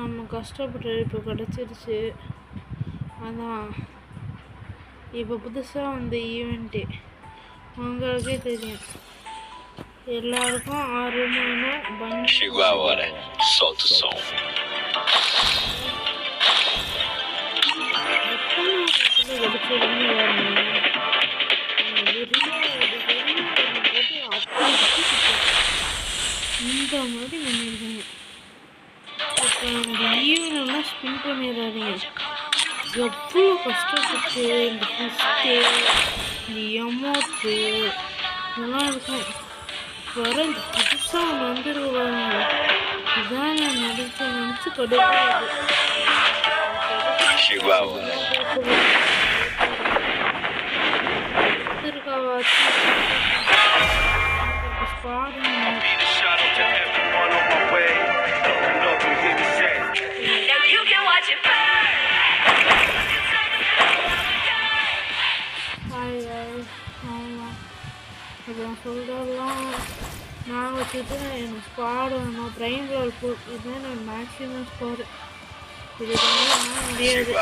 நம்ம கஷ்டப்பட்டு இப்போ கிடச்சிருச்சு. அதான் இப்போ புதுசாக வந்த ஈவெண்ட்டு உங்களுக்கே தெரியும். எல்லாருக்கும் ஆர்வமான Chegou a hora, solta o som. இந்த மாதிரி பண்ணியிருக்கீங்க. இப்போ இந்த ஈவெனெல்லாம் ஸ்பின் பண்ணிடுறாதீங்க. எவ்வளோ கஷ்டப்பட்டு இந்த ஃபிஸ்ட்டு இந்த எமோட்டு இதெல்லாம் இருக்கும். வர இந்த புதுசாக ஒன்று வந்துருவாங்க. இதான் நான் நினச்சி கடுப்பாக Chegou a hora. இருக்காவாச்சு பாருங்க. அப்புறம் சொல்கிறதெல்லாம் நான் வச்சுட்டு எனக்கு ஸ்குவாட் வேணும். பிரைன் ரோல் இதுதான் என்னோட மேக்ஸிமம் ஸ்கோரு. இதுக்கு முடியாது.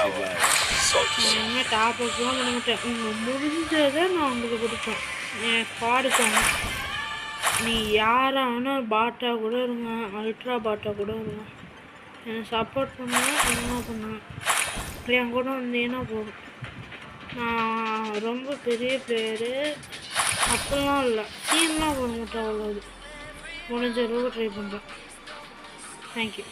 இனிமேல் டாப் அப்லாம் பண்ண மாட்டேன். உங்கள் முடிஞ்சதை நான் உங்களுக்கு கொடுப்பேன். என் ஸ்குவாடுக்காங்க நீ யாராக வேணால் பாட்டாக கூட இருங்க, அல்ட்ரா பாட்டாக கூட இருங்க, எனக்கு சப்போர்ட் பண்ணுவேன். என்ன பண்ணுவேன் என் கூட வந்தீங்கன்னா போதும். நான் ரொம்ப பெரிய பிளேயரு அப்போல்லாம் இல்லை. சீன்லாம் போட மாட்டேன். அவ்வளோ முடிஞ்ச அளவுக்கு ட்ரை பண்ணுறேன். தேங்க்யூ.